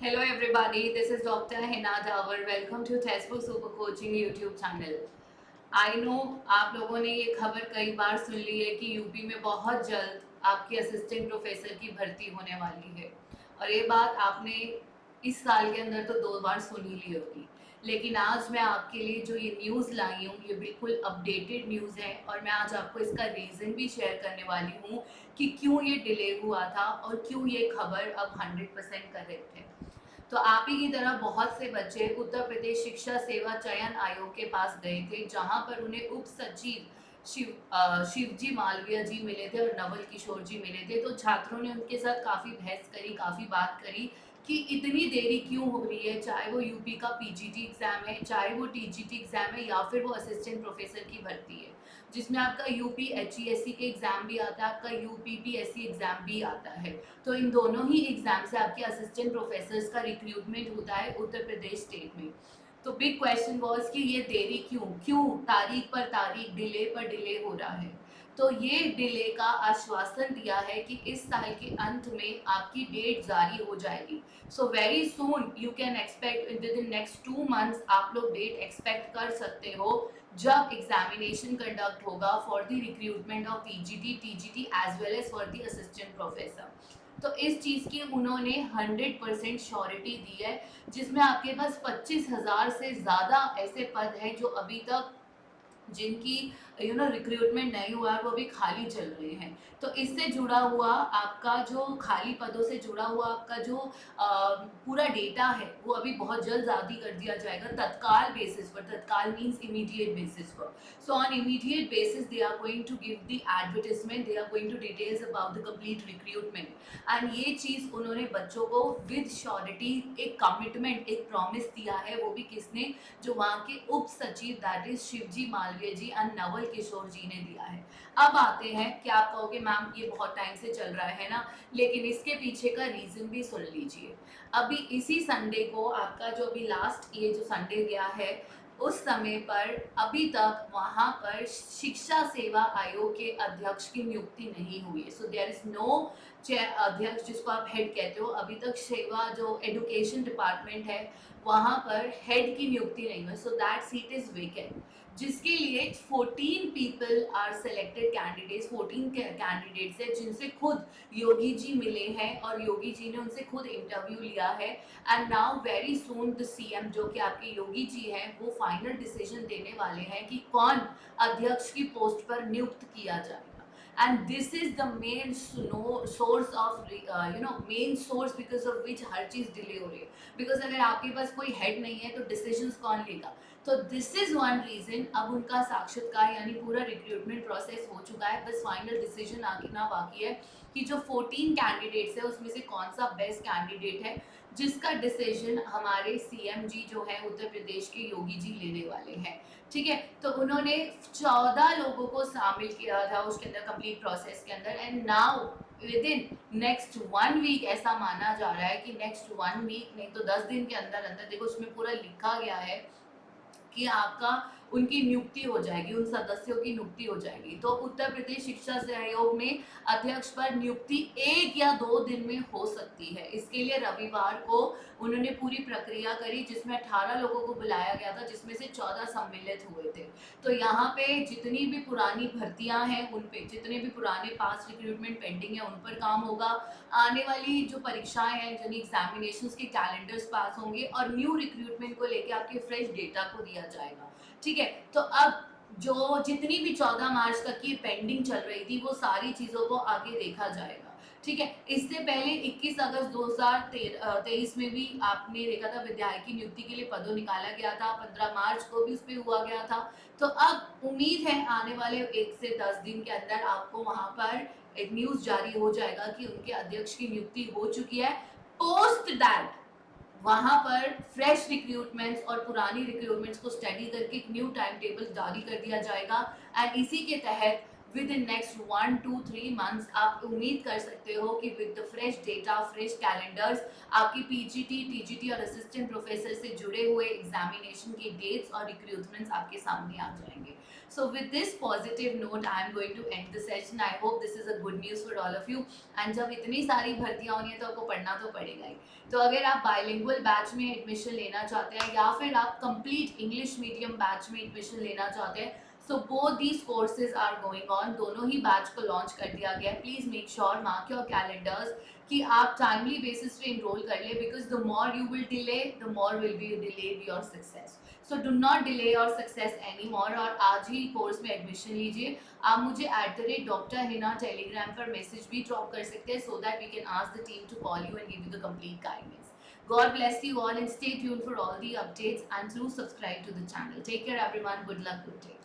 Hello everybody, this is Dr. Hina Dawar. Welcome to Tesco Super Coaching YouTube channel. I know आप लोगों ने ये खबर कई बार सुन ली है कि यूपी में बहुत जल्द आपकी असिस्टेंट प्रोफेसर की भर्ती होने वाली है और ये बात आपने इस साल के अंदर तो 2 बार सुन ही ली होगी। लेकिन आज मैं आपके लिए जो ये न्यूज़ लाई हूँ ये बिल्कुल अपडेटेड न्यूज़ है और मैं आज आपको इसका रीज़न भी शेयर करने वाली हूँ कि क्यों ये डिले हुआ था और क्यों ये खबर अब 100% करेक्ट है। तो आप ही की तरह बहुत से बच्चे उत्तर प्रदेश शिक्षा सेवा चयन आयोग के पास गए थे, जहां पर उन्हें उप सचिव शिवजी मालवीय जी मिले थे और नवल किशोर जी मिले थे। तो छात्रों ने उनके साथ काफ़ी बहस करी, काफ़ी बात करी कि इतनी देरी क्यों हो रही है, चाहे वो यूपी का पीजीटी एग्ज़ाम है, चाहे वो टीजीटी एग्ज़ाम है या फिर वो असिस्टेंट प्रोफेसर की भर्ती है, जिसमें आपका यूपी एचईएससी के एग्ज़ाम भी आता है, आपका यूपीपीएससी एग्ज़ाम भी आता है। तो इन दोनों ही एग्ज़ाम से आपके असिस्टेंट प्रोफेसर्स का रिक्रूटमेंट होता है उत्तर प्रदेश स्टेट में। तो बिग क्वेश्चन वॉज कि ये देरी क्यों क्यों तारीख पर तारीख, डिले पर डिले हो रहा है। तो ये डिले का आश्वासन दिया है कि इस साल के अंत में आपकी डेट जारी हो जाएगी। So very soon you can expect within next 2 months आप लोग डेट एक्सपेक्ट कर सकते हो जब एग्जामिनेशन कंडक्ट होगा for the recruitment of PGT TGT as well as for the assistant professor. तो इस चीज़ की उन्होंने 100% श्योरिटी दी है, जिसमें आपके पास 25,000 से ज़्यादा ऐसे पद हैं जो अभी तक जिनकी रिक्रूटमेंट नहीं हुआ है, वो भी खाली चल रहे हैं। तो इससे जुड़ा हुआ आपका जो खाली पदों से जुड़ा हुआ आपका जो पूरा डेटा है वो अभी बहुत जल्द जारी कर दिया जाएगा तत्काल बेसिस पर। तत्काल मीन्स इमीडिएट बेसिस पर। So on immediate basis they are going to give the advertisement, they are going to details about the complete recruitment. And ये चीज़ उन्होंने बच्चों को विद श्योरिटी एक कमिटमेंट, एक प्रॉमिस दिया है। वो भी किसने? जो वहाँ के उप सचिव that is Shivji Malviya ji and Naval Kishore ji ने दिया है। अब आते हैं कि आप कहोगे मैम ये बहुत टाइम से चल रहा है ना, लेकिन इसके पीछे का रीजन भी सुन लीजिए। अभी इसी संडे को आपका जो अभी लास्ट ये जो संडे गया है, उस समय पर अभी तक वहाँ पर शिक्षा सेवा आयोग के अध्यक्ष की नियुक्ति नहीं हुई है। सो देयर इज नो अध्यक्ष, जिसको आप हेड कहते हो। अभी तक सेवा जो एजुकेशन डिपार्टमेंट है वहाँ पर हेड की नियुक्ति नहीं हुई। So that seat is vacant, जिसके लिए 14 people are selected candidates. 14 candidates है जिनसे खुद योगी जी मिले हैं और योगी जी ने उनसे खुद इंटरव्यू लिया है। And now very soon the CM जो कि आपके योगी जी हैं वो फाइनल डिसीजन देने वाले हैं कि कौन अध्यक्ष की पोस्ट पर नियुक्त किया जाएगा। And this is the main source of main source because of which हर चीज डिले हो रही है। बिकॉज अगर आपके पास कोई हेड नहीं है तो डिसीजंस कौन लेगा? तो दिस इज वन रीजन। अब उनका साक्षात्कार यानी पूरा रिक्रूटमेंट प्रोसेस हो चुका है, बस फाइनल डिसीजन आना बाकी है कि जो 14 कैंडिडेट्स है उसमें से कौन सा बेस्ट कैंडिडेट है, जिसका डिसीजन हमारे सीएम जी जो है उत्तर प्रदेश के योगी जी लेने वाले हैं। ठीक है, तो उन्होंने 14 लोगों को शामिल किया था उसके अंदर कंप्लीट प्रोसेस के अंदर। And now within next 1 week ऐसा माना जा रहा है कि नेक्स्ट 1 वीक नहीं तो 10 दिन के अंदर अंदर, देखो उसमें पूरा लिखा गया है कि आपका उनकी नियुक्ति हो जाएगी, उन सदस्यों की नियुक्ति हो जाएगी। तो उत्तर प्रदेश शिक्षा सहयोग में अध्यक्ष पर नियुक्ति 1 या 2 दिन में हो सकती है। इसके लिए रविवार को उन्होंने पूरी प्रक्रिया करी, जिसमें 18 लोगों को बुलाया गया था, जिसमें से 14 सम्मिलित हुए थे। तो यहाँ पे जितनी भी पुरानी भर्तियां हैं उन पे, जितने भी पुराने पास रिक्रूटमेंट पेंडिंग है उन पर काम होगा। आने वाली जो परीक्षाएं हैं, जिन एग्जामिनेशंस के कैलेंडर्स पास होंगे और न्यू रिक्रूटमेंट को लेके आपके फ्रेश डेटा को दिया जाएगा। ठीक है, तो अब जो जितनी भी 14 मार्च तक की पेंडिंग चल रही थी वो सारी चीज़ों को आगे देखा जाएगा। ठीक है, इससे पहले 21 अगस्त 2023 में भी आपने देखा था विधायक की नियुक्ति के लिए पदों निकाला गया था। 15 मार्च को भी उस पर हुआ गया था। तो अब उम्मीद है आने वाले 1 से 10 दिन के अंदर आपको वहां पर एक न्यूज जारी हो जाएगा कि उनके अध्यक्ष की नियुक्ति हो चुकी है। पोस्ट दैट वहां पर फ्रेश रिक्रूटमेंट्स और पुरानी रिक्रूटमेंट्स को स्टडी करके एक न्यू टाइम टेबल जारी कर दिया जाएगा। एंड इसी के तहत विद इन नेक्स्ट 1 2 3 मंथ्स आप उम्मीद कर सकते हो कि with the fresh data, fresh calendars, आपकी पीजीटी, टीजीटी और असिस्टेंट प्रोफेसर से जुड़े हुए एग्जामिनेशन की डेट्स और रिक्रूटमेंट्स आपके सामने आ जाएंगे. So with this positive note, I am going to end the session. I hope this is a good news for all of you. And जब इतनी सारी भर्तियां होनी है तो आपको पढ़ना तो पड़ेगा ही. तो अगर आप बाइलिंगुअल बैच में एडमिशन लेना चाहते हैं या फिर आप कंप्लीट इंग्लिश मीडियम बैच में एडमिशन लेना चाहते हैं, so both these courses are going on. दोनों ही बैच को लॉन्च कर दिया गया है. Please make sure, mark your calendars कि आप टाइमली बेसिस पे इनरोल कर ले, because the more you will delay the more will be delayed your success. So do not delay your success any more, और आज ही कोर्स में admission लीजिए. आप मुझे @Dr. Hina टेलीग्राम पर मैसेज भी ड्रॉप कर सकते हैं, so that we can ask the team to call you and give you the complete guidance. God bless you all and stay tuned for all the updates, and do subscribe to the channel. Take care everyone. Good luck. Good day.